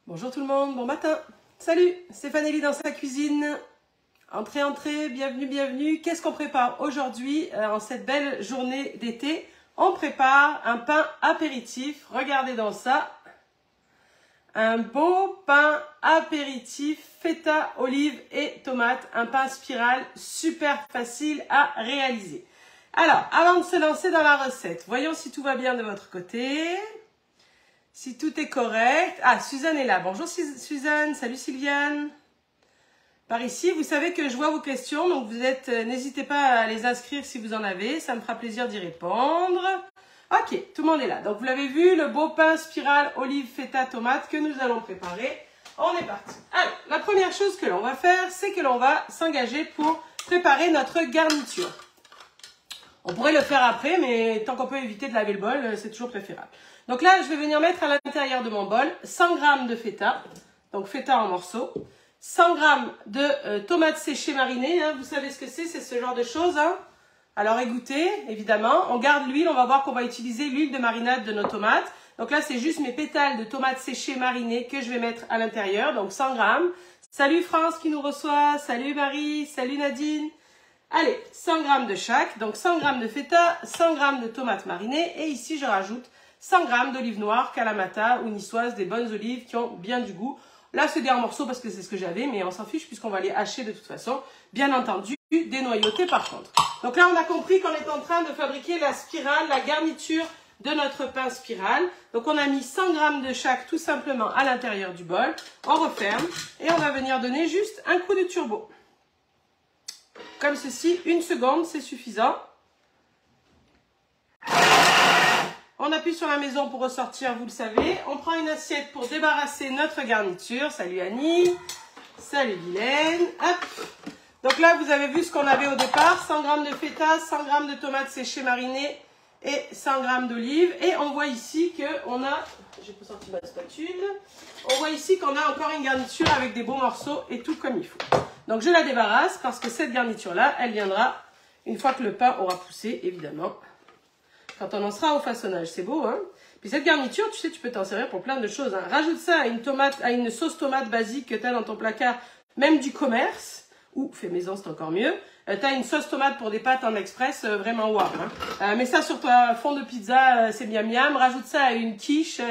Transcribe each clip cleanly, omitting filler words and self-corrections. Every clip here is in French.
Bonjour tout le monde, bon matin. Salut, c'est Fanelli dans sa cuisine. Entrez, entrez, bienvenue, bienvenue. Qu'est-ce qu'on prépare aujourd'hui en cette belle journée d'été? On prépare un pain apéritif. Regardez dans ça. Un beau pain apéritif, feta, olive et tomate. Un pain spirale super facile à réaliser. Alors, avant de se lancer dans la recette, voyons si tout va bien de votre côté. Si tout est correct. Ah, Suzanne est là. Bonjour Suzanne. Salut Sylviane. Par ici, vous savez que je vois vos questions. Donc, n'hésitez pas à les inscrire si vous en avez. Ça me fera plaisir d'y répondre. Ok, tout le monde est là. Donc, vous l'avez vu, le beau pain spirale, olive, feta, tomate que nous allons préparer. On est parti. Alors, la première chose que l'on va faire, c'est que l'on va s'engager pour préparer notre garniture. On pourrait le faire après, mais tant qu'on peut éviter de laver le bol, c'est toujours préférable. Donc là, je vais venir mettre à l'intérieur de mon bol 100 g de feta, donc feta en morceaux, 100 g de tomates séchées marinées, hein, vous savez ce que c'est ce genre de choses. Hein. Alors égouttez, évidemment, on garde l'huile, on va voir qu'on va utiliser l'huile de marinade de nos tomates. Donc là, c'est juste mes pétales de tomates séchées marinées que je vais mettre à l'intérieur, donc 100 g. Salut France qui nous reçoit, salut Marie, salut Nadine. Allez, 100 g de chaque, donc 100 g de feta, 100 g de tomates marinées et ici je rajoute 100 g d'olives noires, Kalamata ou niçoises, des bonnes olives qui ont bien du goût. Là c'est des en morceaux parce que c'est ce que j'avais, mais on s'en fiche puisqu'on va les hacher de toute façon. Bien entendu, dénoyauter par contre. Donc là on a compris qu'on est en train de fabriquer la spirale, la garniture de notre pain spirale. Donc on a mis 100 g de chaque tout simplement à l'intérieur du bol. On referme et on va venir donner juste un coup de turbo. Comme ceci, 1 seconde, c'est suffisant. On appuie sur la maison pour ressortir, vous le savez. On prend une assiette pour débarrasser notre garniture. Salut Annie, salut Guylaine. Hop. Donc là, vous avez vu ce qu'on avait au départ. 100 g de feta, 100 g de tomates séchées marinées et 100 g d'olives. Et on voit ici qu'on a... J'ai pas sorti ma spatule. On voit ici qu'on a encore une garniture avec des beaux morceaux et tout comme il faut. Donc je la débarrasse parce que cette garniture-là, elle viendra une fois que le pain aura poussé, évidemment. Quand on en sera au façonnage, c'est beau, hein? Puis cette garniture, tu sais, tu peux t'en servir pour plein de choses. Hein. Rajoute ça à une sauce tomate basique que tu as dans ton placard, même du commerce, ou fait maison, c'est encore mieux. Tu as une sauce tomate pour des pâtes en express, vraiment wow. Hein. Mets ça sur ton fond de pizza, c'est miam miam. Rajoute ça à une quiche,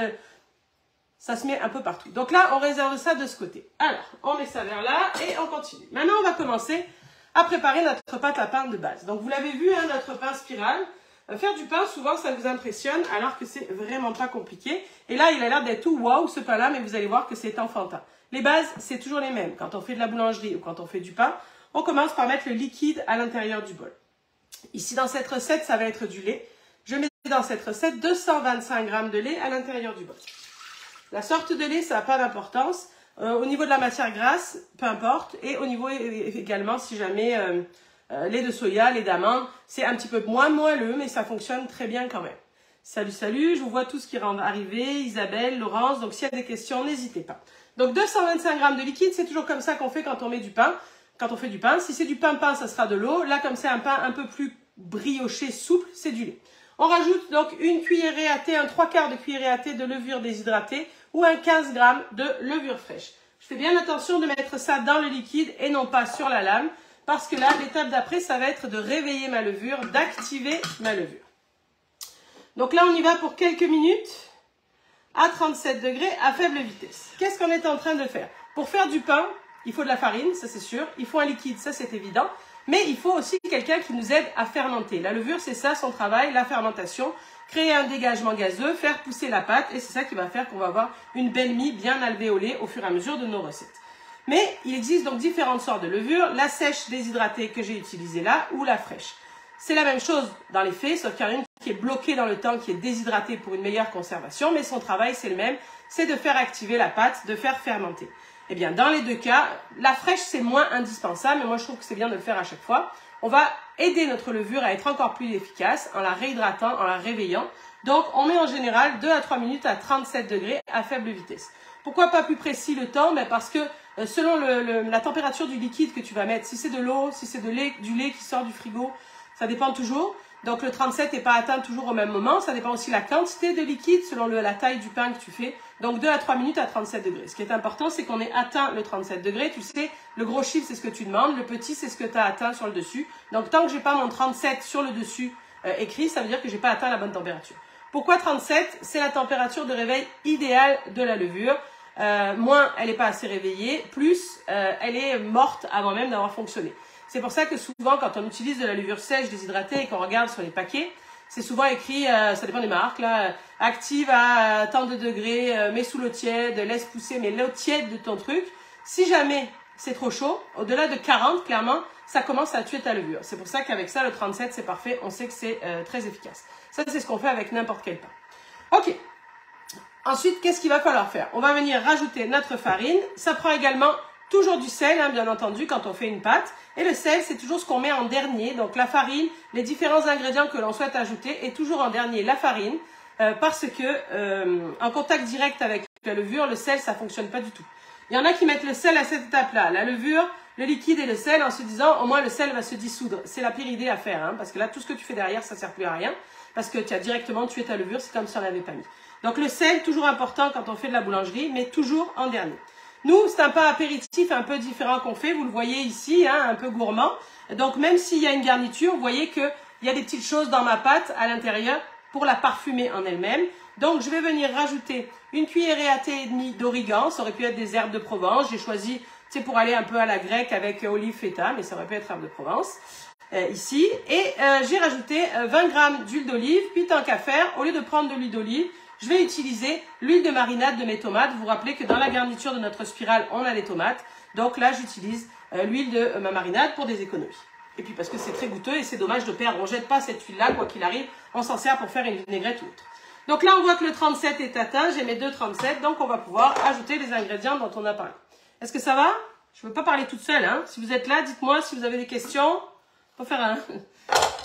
ça se met un peu partout. Donc là, on réserve ça de ce côté. Alors, on met ça vers là et on continue. Maintenant, on va commencer à préparer notre pâte à pain de base. Donc, vous l'avez vu, hein, notre pain spirale. Faire du pain, souvent, ça vous impressionne, alors que c'est vraiment pas compliqué. Et là, il a l'air d'être tout waouh, ce pain-là, mais vous allez voir que c'est enfantin. Les bases, c'est toujours les mêmes. Quand on fait de la boulangerie ou quand on fait du pain, on commence par mettre le liquide à l'intérieur du bol. Ici, dans cette recette, ça va être du lait. Je mets dans cette recette 225 g de lait à l'intérieur du bol. La sorte de lait, ça n'a pas d'importance. Au niveau de la matière grasse, peu importe. Et au niveau également, si jamais lait de soya, lait d'amande, c'est un petit peu moins moelleux, mais ça fonctionne très bien quand même. Salut, salut, je vous vois tous qui rentrent arriver. Isabelle, Laurence, donc s'il y a des questions, n'hésitez pas. Donc 225 g de liquide, c'est toujours comme ça qu'on fait quand on met du pain. Quand on fait du pain, si c'est du pain, ça sera de l'eau. Là, comme c'est un pain un peu plus brioché, souple, c'est du lait. On rajoute donc une cuillerée à thé, un 3/4 de cuillerée à thé de levure déshydratée ou un 15 g de levure fraîche. Je fais bien attention de mettre ça dans le liquide et non pas sur la lame parce que là, l'étape d'après, ça va être de réveiller ma levure, d'activer ma levure. Donc là, on y va pour quelques minutes à 37 degrés à faible vitesse. Qu'est-ce qu'on est en train de faire? Pour faire du pain, il faut de la farine, ça c'est sûr. Il faut un liquide, ça c'est évident. Mais il faut aussi quelqu'un qui nous aide à fermenter. La levure, c'est ça son travail, la fermentation. Créer un dégagement gazeux, faire pousser la pâte. Et c'est ça qui va faire qu'on va avoir une belle mie bien alvéolée au fur et à mesure de nos recettes. Mais il existe donc différentes sortes de levure. La sèche déshydratée que j'ai utilisée là ou la fraîche. C'est la même chose dans les faits, sauf qu'il y en a une qui est bloquée dans le temps, qui est déshydratée pour une meilleure conservation. Mais son travail, c'est le même. C'est de faire activer la pâte, de faire fermenter. Eh bien, dans les deux cas, la fraîche, c'est moins indispensable, mais moi, je trouve que c'est bien de le faire à chaque fois. On va aider notre levure à être encore plus efficace en la réhydratant, en la réveillant. Donc, on met en général 2 à 3 minutes à 37 degrés à faible vitesse. Pourquoi pas plus précis le temps? Parce que selon la température du liquide que tu vas mettre, si c'est de l'eau, si c'est du lait qui sort du frigo, ça dépend toujours. Donc le 37 n'est pas atteint toujours au même moment. Ça dépend aussi de la quantité de liquide selon la taille du pain que tu fais. Donc 2 à 3 minutes à 37 degrés. Ce qui est important, c'est qu'on ait atteint le 37 degrés. Tu sais, le gros chiffre, c'est ce que tu demandes. Le petit, c'est ce que tu as atteint sur le dessus. Donc tant que j'ai pas mon 37 sur le dessus écrit, ça veut dire que j'ai pas atteint la bonne température. Pourquoi 37? C'est la température de réveil idéale de la levure. Moins elle n'est pas assez réveillée, plus elle est morte avant même d'avoir fonctionné. C'est pour ça que souvent, quand on utilise de la levure sèche déshydratée et qu'on regarde sur les paquets, c'est souvent écrit, ça dépend des marques, là, active à tant de degrés, mets sous l'eau tiède, laisse pousser, mais l'eau tiède de ton truc. Si jamais c'est trop chaud, au-delà de 40, clairement, ça commence à tuer ta levure. C'est pour ça qu'avec ça, le 37, c'est parfait. On sait que c'est très efficace. Ça, c'est ce qu'on fait avec n'importe quel pain. Ok. Ensuite, qu'est-ce qu'il va falloir faire? On va venir rajouter notre farine. Ça prend également toujours du sel, hein, bien entendu, quand on fait une pâte. Et le sel, c'est toujours ce qu'on met en dernier. Donc la farine, les différents ingrédients que l'on souhaite ajouter, et toujours en dernier la farine, parce que en contact direct avec la levure, le sel, ça fonctionne pas du tout. Il y en a qui mettent le sel à cette étape-là, la levure, le liquide et le sel, en se disant, au moins le sel va se dissoudre. C'est la pire idée à faire, hein, parce que là, tout ce que tu fais derrière, ça sert plus à rien, parce que tu as directement tué ta levure, c'est comme si on l'avait pas mis. Donc le sel, toujours important quand on fait de la boulangerie, mais toujours en dernier. Nous, c'est un pain apéritif un peu différent qu'on fait, vous le voyez ici, hein, un peu gourmand. Donc même s'il y a une garniture, vous voyez qu'il y a des petites choses dans ma pâte à l'intérieur pour la parfumer en elle-même. Donc je vais venir rajouter une cuillerée à thé et demie d'origan, ça aurait pu être des herbes de Provence, j'ai choisi, tu sais, pour aller un peu à la grecque avec olive feta, mais ça aurait pu être herbes de Provence. Ici, et j'ai rajouté 20 grammes d'huile d'olive, puis tant qu'à faire, au lieu de prendre de l'huile d'olive, je vais utiliser l'huile de marinade de mes tomates. Vous vous rappelez que dans la garniture de notre spirale, on a les tomates. Donc là, j'utilise l'huile de ma marinade pour des économies. Et puis parce que c'est très goûteux et c'est dommage de perdre. On ne jette pas cette huile-là, quoi qu'il arrive. On s'en sert pour faire une vinaigrette ou autre. Donc là, on voit que le 37 est atteint. J'ai mes 2,37. Donc on va pouvoir ajouter les ingrédients dont on a parlé. Est-ce que ça va? Je ne veux pas parler toute seule, hein. Si vous êtes là, dites-moi si vous avez des questions. On va faire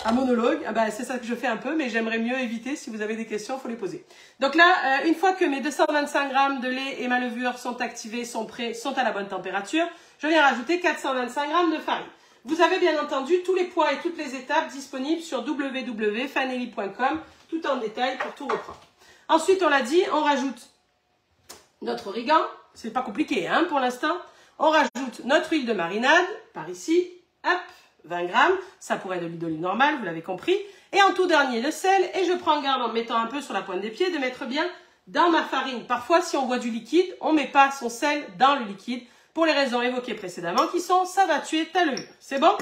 un monologue. Ah ben, c'est ça que je fais un peu, mais j'aimerais mieux éviter. Si vous avez des questions, il faut les poser. Donc là, une fois que mes 225 grammes de lait et ma levure sont activés, sont prêts, sont à la bonne température, je viens rajouter 425 grammes de farine. Vous avez bien entendu tous les poids et toutes les étapes disponibles sur www.fanelli.com, tout en détail pour tout reprendre. Ensuite, on l'a dit, on rajoute notre origan. C'est pas compliqué, hein, pour l'instant. On rajoute notre huile de marinade, par ici, hop, 20 grammes, ça pourrait être de l'huile d'olive normale, vous l'avez compris. Et en tout dernier, le sel. Et je prends garde en mettant un peu sur la pointe des pieds de mettre bien dans ma farine. Parfois, si on voit du liquide, on ne met pas son sel dans le liquide pour les raisons évoquées précédemment qui sont, ça va tuer ta levure. C'est bon?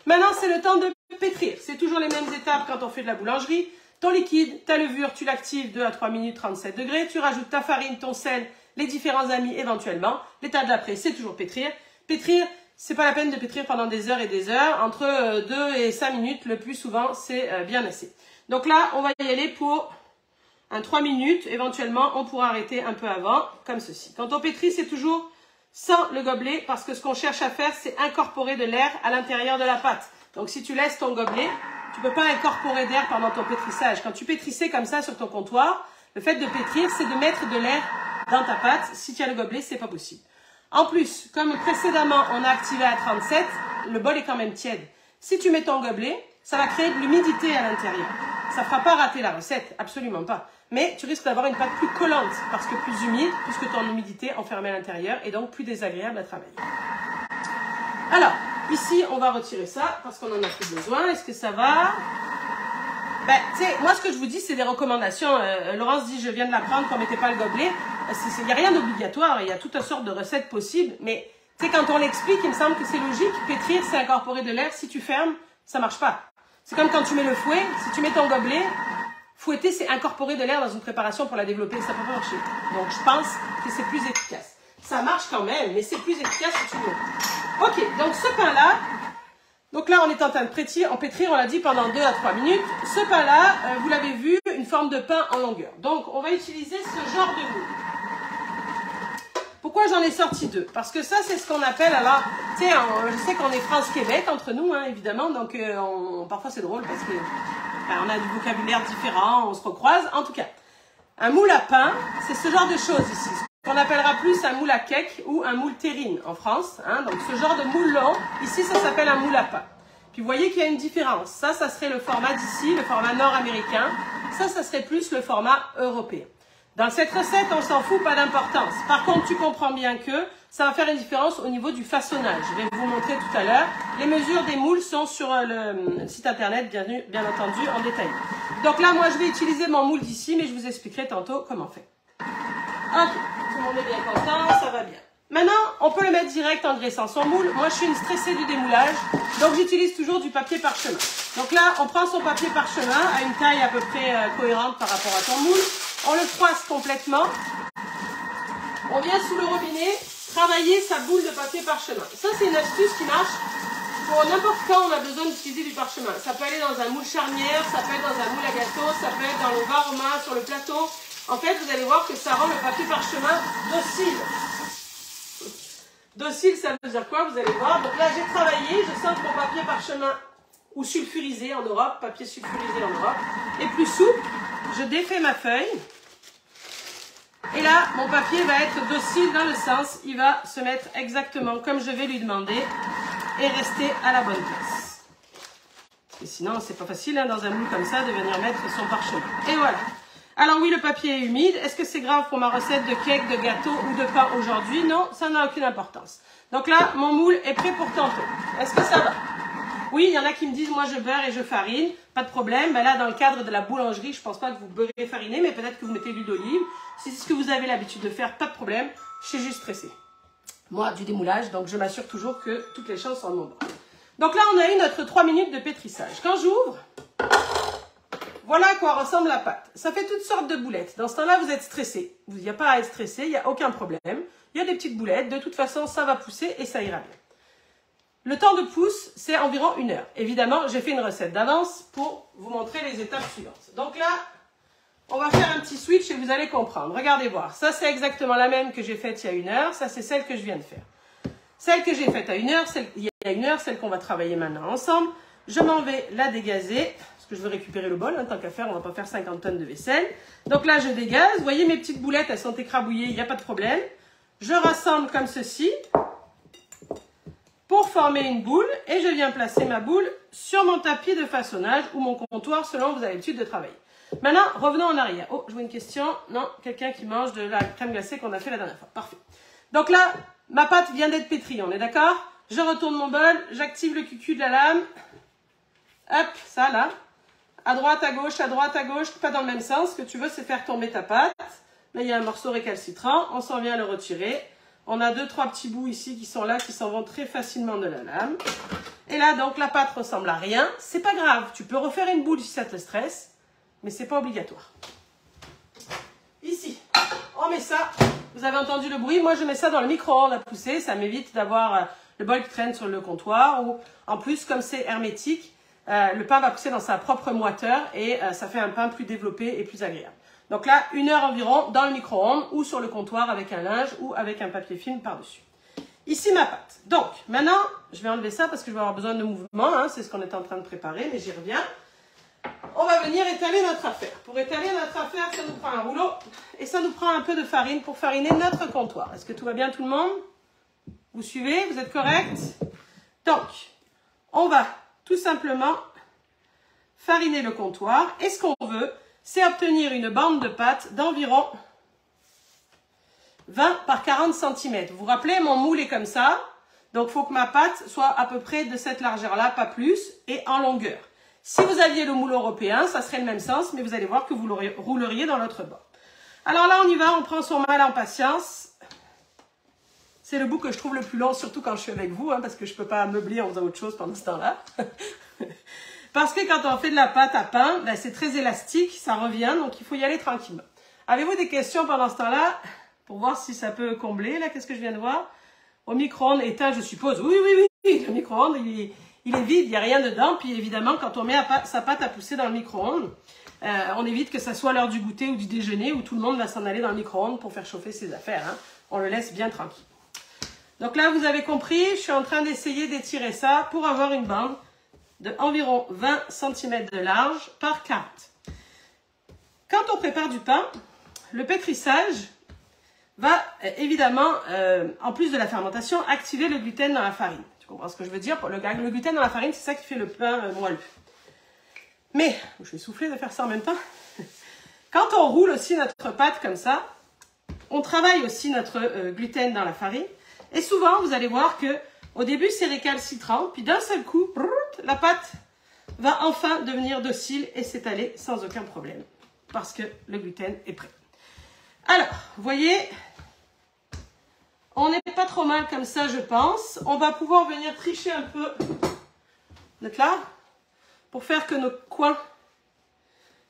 Maintenant, c'est le temps de pétrir. C'est toujours les mêmes étapes quand on fait de la boulangerie. Ton liquide, ta levure, tu l'actives 2 à 3 minutes, 37 degrés. Tu rajoutes ta farine, ton sel, les différents amis éventuellement. L'étape d'après, c'est toujours pétrir. Pétrir, c'est pas la peine de pétrir pendant des heures et des heures. Entre 2 et 5 minutes, le plus souvent, c'est bien assez. Donc là, on va y aller pour 3 minutes. Éventuellement, on pourra arrêter un peu avant, comme ceci. Quand on pétrit, c'est toujours sans le gobelet, parce que ce qu'on cherche à faire, c'est incorporer de l'air à l'intérieur de la pâte. Donc si tu laisses ton gobelet, tu ne peux pas incorporer d'air pendant ton pétrissage. Quand tu pétrissais comme ça sur ton comptoir, le fait de pétrir, c'est de mettre de l'air dans ta pâte. Si tu as le gobelet, c'est pas possible. En plus, comme précédemment, on a activé à 37, le bol est quand même tiède. Si tu mets ton gobelet, ça va créer de l'humidité à l'intérieur. Ça ne fera pas rater la recette, absolument pas. Mais tu risques d'avoir une pâte plus collante, parce que plus humide, puisque ton humidité enfermée à l'intérieur, et donc plus désagréable à travailler. Alors, ici, on va retirer ça, parce qu'on en a plus besoin. Est-ce que ça va? Ben, tu sais, moi, ce que je vous dis, c'est des recommandations. Laurence dit, je viens de l'apprendre, qu'on ne mettait pas le gobelet. Il n'y a rien d'obligatoire, il y a toutes sortes de recettes possibles, mais tu sais, quand on l'explique, il me semble que c'est logique. Pétrir, c'est incorporer de l'air. Si tu fermes, ça ne marche pas. C'est comme quand tu mets le fouet, si tu mets ton gobelet, fouetter, c'est incorporer de l'air dans une préparation pour la développer, ça ne peut pas marcher. Donc, je pense que c'est plus efficace. Ça marche quand même, mais c'est plus efficace si tu veux. Ok, donc ce pain-là, donc là, on est en train de pétrir, on l'a dit, pendant 2 à 3 minutes. Ce pain-là, vous l'avez vu, une forme de pain en longueur. Donc, on va utiliser ce genre de moule. Pourquoi j'en ai sorti 2? Parce que ça, c'est ce qu'on appelle, alors, tu sais, je sais qu'on est France-Québec entre nous, hein, évidemment, donc parfois c'est drôle parce que on a du vocabulaire différent, on se recroise. En tout cas, un moule à pain, c'est ce genre de choses ici. Ce qu'on appellera plus un moule à cake ou un moule terrine en France. Hein, donc ce genre de moule long, ici ça s'appelle un moule à pain. Puis vous voyez qu'il y a une différence. Ça serait le format d'ici, le format nord-américain. Ça serait plus le format européen. Dans cette recette, on s'en fout, pas d'importance. Par contre, tu comprends bien que ça va faire une différence au niveau du façonnage. Je vais vous montrer tout à l'heure. Les mesures des moules sont sur le site internet, bien entendu, en détail. Donc là, moi, je vais utiliser mon moule d'ici, mais je vous expliquerai tantôt comment faire. Ok, tout le monde est bien content, ça va bien. Maintenant, on peut le mettre direct en dressant son moule. Moi, je suis une stressée du démoulage, donc j'utilise toujours du papier parchemin. Donc là, on prend son papier parchemin à une taille à peu près cohérente par rapport à ton moule. On le froisse complètement. On vient sous le robinet travailler sa boule de papier parchemin. Ça, c'est une astuce qui marche pour n'importe quand on a besoin d'utiliser du parchemin. Ça peut aller dans un moule charnière, ça peut être dans un moule à gâteau, ça peut être dans le vin romain, sur le plateau. En fait, vous allez voir que ça rend le papier parchemin docile. Docile, ça veut dire quoi? Vous allez voir. Donc là, j'ai travaillé, je sens que mon papier parchemin, ou sulfurisé en Europe, papier sulfurisé en Europe, est plus souple. Je défais ma feuille. Et là, mon papier va être docile dans le sens, il va se mettre exactement comme je vais lui demander et rester à la bonne place. Parce que sinon, c'est pas facile hein, dans un moule comme ça de venir mettre son parchemin. Et voilà. Alors oui, le papier est humide. Est-ce que c'est grave pour ma recette de cake, de gâteau ou de pain aujourd'hui? Non, ça n'a aucune importance. Donc là, mon moule est prêt pour tantôt. Est-ce que ça va? Oui, il y en a qui me disent, moi je beurre et je farine. Pas de problème. Ben là, dans le cadre de la boulangerie, je pense pas que vous beurrez et farinez, mais peut-être que vous mettez de l'huile d'olive. Si c'est ce que vous avez l'habitude de faire, pas de problème. Je suis juste stressée. Moi, du démoulage, donc je m'assure toujours que toutes les choses sont en mon bord. Donc là, on a eu notre 3 minutes de pétrissage. Quand j'ouvre, voilà à quoi ressemble la pâte. Ça fait toutes sortes de boulettes. Dans ce temps-là, vous êtes stressé. Il n'y a pas à être stressé, il n'y a aucun problème. Il y a des petites boulettes. De toute façon, ça va pousser et ça ira bien. Le temps de pousse, c'est environ 1 heure. Évidemment, j'ai fait une recette d'avance pour vous montrer les étapes suivantes. Donc là, on va faire un petit switch et vous allez comprendre. Regardez voir. Ça, c'est exactement la même que j'ai faite il y a 1 heure. Ça, c'est celle que je viens de faire. Celle que j'ai faite à 1 heure, il y a 1 heure, celle qu'on va travailler maintenant ensemble. Je m'en vais la dégazer. Parce que je veux récupérer le bol. Hein, tant qu'à faire, on ne va pas faire 50 tonnes de vaisselle. Donc là, je dégaze. Vous voyez, mes petites boulettes, elles sont écrabouillées. Il n'y a pas de problème. Je rassemble comme ceci pour former une boule et je viens placer ma boule sur mon tapis de façonnage ou mon comptoir selon vos habitudes de travail. Maintenant, revenons en arrière. Oh, je vois une question. Non, quelqu'un qui mange de la crème glacée qu'on a fait la dernière fois. Parfait. Donc là, ma pâte vient d'être pétrie, on est d'accord? Je retourne mon bol, j'active le cucu de la lame. Hop, ça là. À droite, à gauche, pas dans le même sens. Ce que tu veux, c'est faire tomber ta pâte. Là, il y a un morceau récalcitrant. On s'en vient le retirer. On a 2-3 petits bouts ici qui sont là, qui s'en vont très facilement de la lame. Et là, donc, la pâte ressemble à rien. C'est pas grave. Tu peux refaire une boule si ça te stresse, mais c'est pas obligatoire. Ici, on met ça. Vous avez entendu le bruit. Moi, je mets ça dans le micro-ondes à pousser. Ça m'évite d'avoir le bol qui traîne sur le comptoir. Ou en plus, comme c'est hermétique, le pain va pousser dans sa propre moiteur et ça fait un pain plus développé et plus agréable. Donc là, 1 heure environ dans le micro-ondes ou sur le comptoir avec un linge ou avec un papier film par-dessus. Ici, ma pâte. Donc, maintenant, je vais enlever ça parce que je vais avoir besoin de mouvement. Hein, c'est ce qu'on est en train de préparer, mais j'y reviens. On va venir étaler notre affaire. Pour étaler notre affaire, ça nous prend un rouleau et ça nous prend un peu de farine pour fariner notre comptoir. Est-ce que tout va bien tout le monde? Vous suivez? Vous êtes correct? Donc, on va tout simplement fariner le comptoir. Et ce qu'on veut, c'est obtenir une bande de pâte d'environ 20 par 40 cm. Vous vous rappelez, mon moule est comme ça. Donc, il faut que ma pâte soit à peu près de cette largeur-là, pas plus, et en longueur. Si vous aviez le moule européen, ça serait le même sens, mais vous allez voir que vous le rouleriez dans l'autre bord. Alors là, on y va, on prend son mal en patience. C'est le bout que je trouve le plus long, surtout quand je suis avec vous, hein, parce que je ne peux pas meubler en faisant autre chose pendant ce temps-là. Parce que quand on fait de la pâte à pain, ben, c'est très élastique, ça revient, donc il faut y aller tranquillement. Avez-vous des questions pendant ce temps-là? Pour voir si ça peut combler, là, qu'est-ce que je viens de voir? Au micro-ondes éteint, je suppose. Oui, oui, oui, le micro-ondes, il est vide, il n'y a rien dedans. Puis évidemment, quand on met sa pâte à pousser dans le micro-ondes, on évite que ça soit l'heure du goûter ou du déjeuner où tout le monde va s'en aller dans le micro-ondes pour faire chauffer ses affaires. Hein. On le laisse bien tranquille. Donc là, vous avez compris, je suis en train d'essayer d'étirer ça pour avoir une bande de environ 20 cm de large par 40. Quand on prépare du pain, le pétrissage va évidemment, en plus de la fermentation, activer le gluten dans la farine. Tu comprends ce que je veux dire? Le gluten dans la farine, c'est ça qui fait le pain moelleux. Mais, je vais souffler de faire ça en même temps. Quand on roule aussi notre pâte comme ça, on travaille aussi notre gluten dans la farine. Et souvent, vous allez voir que au début, c'est récalcitrant. Puis d'un seul coup, la pâte va enfin devenir docile et s'étaler sans aucun problème. Parce que le gluten est prêt. Alors, vous voyez, on n'est pas trop mal comme ça, je pense. On va pouvoir venir tricher un peu. Vous êtes là? Pour faire que nos coins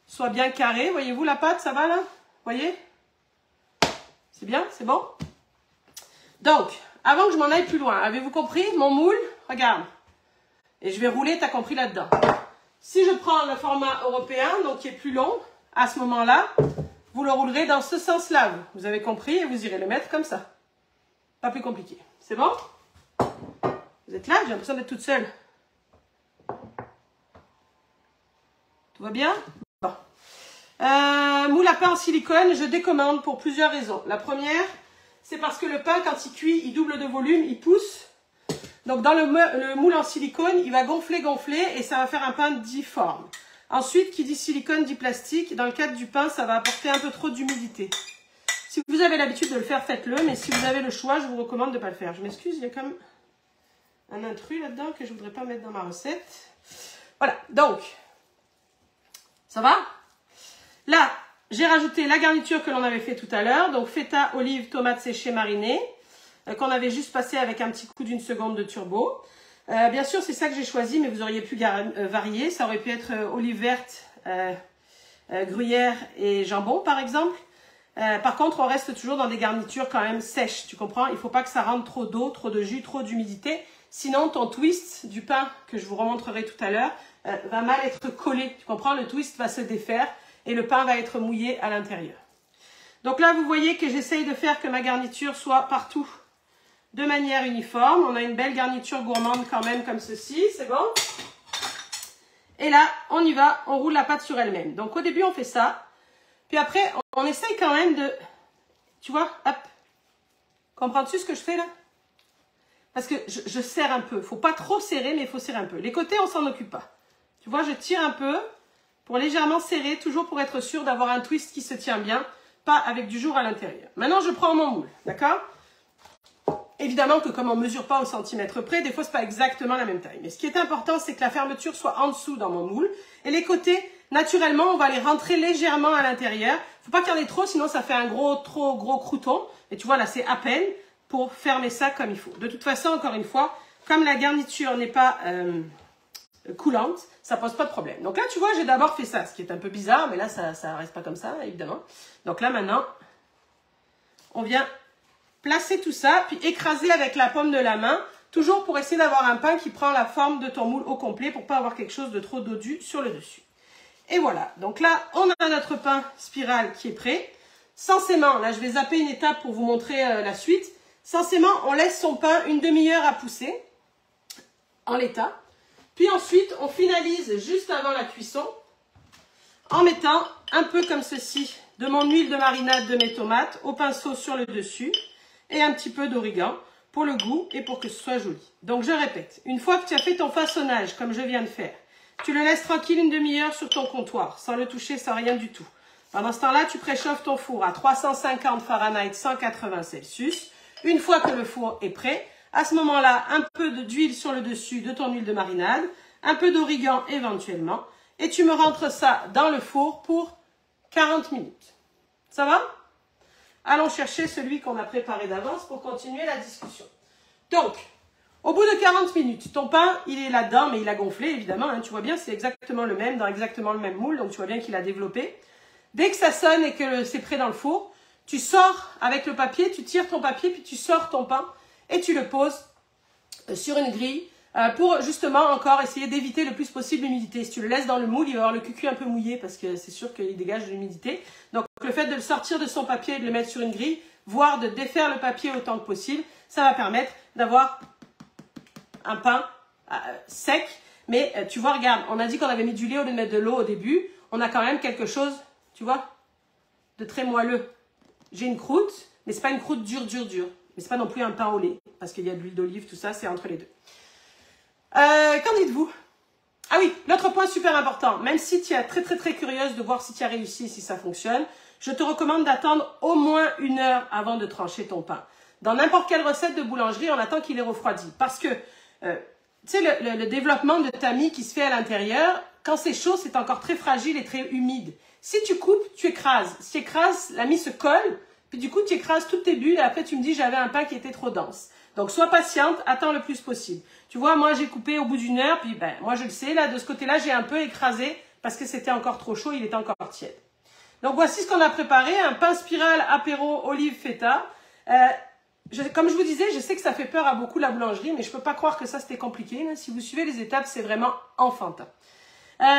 soient bien carrés. Voyez-vous la pâte, ça va là? Voyez? C'est bien? C'est bon? Donc, avant que je m'en aille plus loin, avez-vous compris? Mon moule, regarde. Et je vais rouler, tu as compris là-dedans. Si je prends le format européen, donc qui est plus long, à ce moment-là, vous le roulerez dans ce sens-là. Vous avez compris et vous irez le mettre comme ça. Pas plus compliqué. C'est bon? Vous êtes là? J'ai l'impression d'être toute seule. Tout va bien? Bon. Moule à pain en silicone, je décommande pour plusieurs raisons. La première, c'est parce que le pain, quand il cuit, il double de volume, il pousse. Donc dans le moule en silicone, il va gonfler et ça va faire un pain difforme. Ensuite, qui dit silicone dit plastique. Dans le cadre du pain, ça va apporter un peu trop d'humidité. Si vous avez l'habitude de le faire, faites-le. Mais si vous avez le choix, je vous recommande de ne pas le faire. Je m'excuse, il y a comme un intrus là-dedans que je ne voudrais pas mettre dans ma recette. Voilà, donc, ça va? Là, j'ai rajouté la garniture que l'on avait fait tout à l'heure. Donc, feta, olive, tomates séchées marinées. Qu'on avait juste passé avec un petit coup d'une seconde de turbo. Bien sûr, c'est ça que j'ai choisi, mais vous auriez pu varier. Ça aurait pu être olive verte, gruyère et jambon, par exemple. Par contre, on reste toujours dans des garnitures quand même sèches, tu comprends? Il ne faut pas que ça rentre trop d'eau, trop de jus, trop d'humidité. Sinon, ton twist du pain, que je vous remontrerai tout à l'heure, va mal être collé. Tu comprends? Le twist va se défaire et le pain va être mouillé à l'intérieur. Donc là, vous voyez que j'essaye de faire que ma garniture soit partout de manière uniforme. On a une belle garniture gourmande quand même comme ceci, c'est bon? Et là, on y va, on roule la pâte sur elle-même. Donc au début, on fait ça. Puis après, on essaye quand même de... Tu vois, hop. Comprends-tu ce que je fais là? Parce que je serre un peu. Il ne faut pas trop serrer, mais il faut serrer un peu. Les côtés, on ne s'en occupe pas. Tu vois, je tire un peu pour légèrement serrer, toujours pour être sûr d'avoir un twist qui se tient bien, pas avec du jour à l'intérieur. Maintenant, je prends mon moule, d'accord? Évidemment que comme on ne mesure pas au centimètre près, des fois, ce n'est pas exactement la même taille. Mais ce qui est important, c'est que la fermeture soit en dessous dans mon moule. Et les côtés, naturellement, on va les rentrer légèrement à l'intérieur. Il ne faut pas qu'il y en ait trop, sinon ça fait un trop gros crouton. Et tu vois, là, c'est à peine pour fermer ça comme il faut. De toute façon, encore une fois, comme la garniture n'est pas coulante, ça ne pose pas de problème. Donc là, tu vois, j'ai d'abord fait ça, ce qui est un peu bizarre, mais là, ça ne reste pas comme ça, évidemment. Donc là, maintenant, on vient placer tout ça, puis écraser avec la paume de la main, toujours pour essayer d'avoir un pain qui prend la forme de ton moule au complet, pour ne pas avoir quelque chose de trop dodu sur le dessus. Et voilà, donc là, on a notre pain spirale qui est prêt. Censément, là, je vais zapper une étape pour vous montrer la suite. Censément, on laisse son pain une demi-heure à pousser, en l'état. Puis ensuite, on finalise juste avant la cuisson, en mettant un peu comme ceci, de mon huile de marinade de mes tomates, au pinceau sur le dessus, et un petit peu d'origan pour le goût et pour que ce soit joli. Donc je répète, une fois que tu as fait ton façonnage comme je viens de faire, tu le laisses tranquille une demi-heure sur ton comptoir, sans le toucher, sans rien du tout. Pendant ce temps-là, tu préchauffes ton four à 350 Fahrenheit, 180 Celsius. Une fois que le four est prêt, à ce moment-là, un peu d'huile sur le dessus de ton huile de marinade, un peu d'origan éventuellement, et tu me rentres ça dans le four pour 40 minutes. Ça va ? Allons chercher celui qu'on a préparé d'avance pour continuer la discussion. Donc, au bout de 40 minutes, ton pain, il est là-dedans, mais il a gonflé, évidemment. Hein, tu vois bien, c'est exactement le même, dans exactement le même moule. Donc, tu vois bien qu'il a développé. Dès que ça sonne et que c'est prêt dans le four, tu sors avec le papier, tu tires ton papier, puis tu sors ton pain et tu le poses sur une grille pour justement encore essayer d'éviter le plus possible l'humidité. Si tu le laisses dans le moule, il va avoir le cul un peu mouillé parce que c'est sûr qu'il dégage de l'humidité. Donc, le fait de le sortir de son papier et de le mettre sur une grille, voire de défaire le papier autant que possible, ça va permettre d'avoir un pain sec. Mais tu vois, regarde, on a dit qu'on avait mis du lait au lieu de mettre de l'eau au début. On a quand même quelque chose, tu vois, de très moelleux. J'ai une croûte, mais c'est pas une croûte dure. Mais c'est pas non plus un pain au lait, parce qu'il y a de l'huile d'olive, tout ça, c'est entre les deux. Qu'en dites-vous? Ah oui, l'autre point super important, même si tu es très curieuse de voir si tu as réussi, si ça fonctionne, je te recommande d'attendre au moins 1 heure avant de trancher ton pain. Dans n'importe quelle recette de boulangerie, on attend qu'il ait refroidi. Parce que, tu sais, le développement de ta mie qui se fait à l'intérieur, quand c'est chaud, c'est encore très fragile et très humide. Si tu coupes, tu écrases. Si tu écrases, la mie se colle, puis du coup, tu écrases toutes tes bulles et après tu me dis j'avais un pain qui était trop dense. Donc, sois patiente, attends le plus possible. Tu vois, moi, j'ai coupé au bout d'1 heure, puis ben, moi, je le sais, là, de ce côté-là, j'ai un peu écrasé parce que c'était encore trop chaud, il était encore tiède. Donc, voici ce qu'on a préparé, un pain spiral apéro olive feta. Comme je vous disais, je sais que ça fait peur à beaucoup la boulangerie, mais je peux pas croire que ça, c'était compliqué. Là. Si vous suivez les étapes, c'est vraiment enfantin.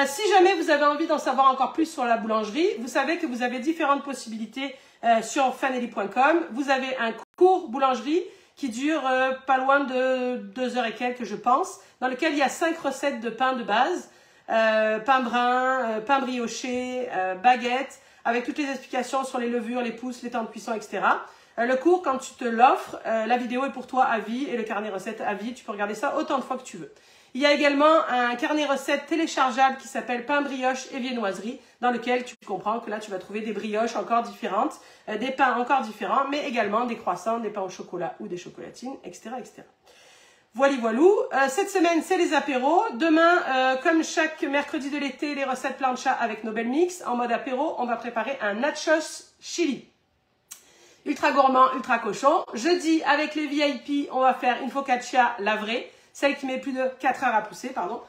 Si jamais vous avez envie d'en savoir encore plus sur la boulangerie, vous savez que vous avez différentes possibilités sur fanelli.com. Vous avez un cours boulangerie qui dure pas loin de 2 heures et quelques, je pense, dans lequel il y a 5 recettes de pain de base, pain brun, pain brioché, baguette, avec toutes les explications sur les levures, les pousses, les temps de cuisson, etc. Le cours, quand tu te l'offres, la vidéo est pour toi à vie et le carnet recette à vie. Tu peux regarder ça autant de fois que tu veux. Il y a également un carnet recette téléchargeable qui s'appelle Pain brioche et viennoiserie, dans lequel tu comprends que là, tu vas trouver des brioches encore différentes, des pains encore différents, mais également des croissants, des pains au chocolat ou des chocolatines, etc. etc. Voilà, voilou. Cette semaine, c'est les apéros. Demain, comme chaque mercredi de l'été, les recettes plancha avec Nobel Mix. En mode apéro, on va préparer un nachos chili. Ultra gourmand, ultra cochon. Jeudi, avec les VIP, on va faire une focaccia lavrée. Celle qui met plus de 4 heures à pousser, pardon.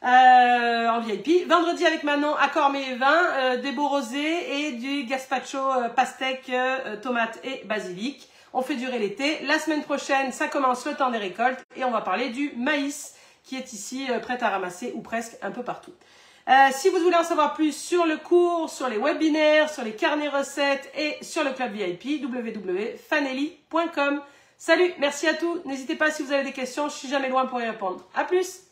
En VIP. Vendredi avec Manon, accord mets et vin, des beaux rosés et du gazpacho pastèque, tomate et basilic. On fait durer l'été. La semaine prochaine, ça commence le temps des récoltes et on va parler du maïs qui est ici prêt à ramasser ou presque un peu partout. Si vous voulez en savoir plus sur le cours, sur les webinaires, sur les carnets recettes et sur le club VIP, www.fanelli.com. Salut, merci à tous. N'hésitez pas si vous avez des questions, je suis jamais loin pour y répondre. À plus!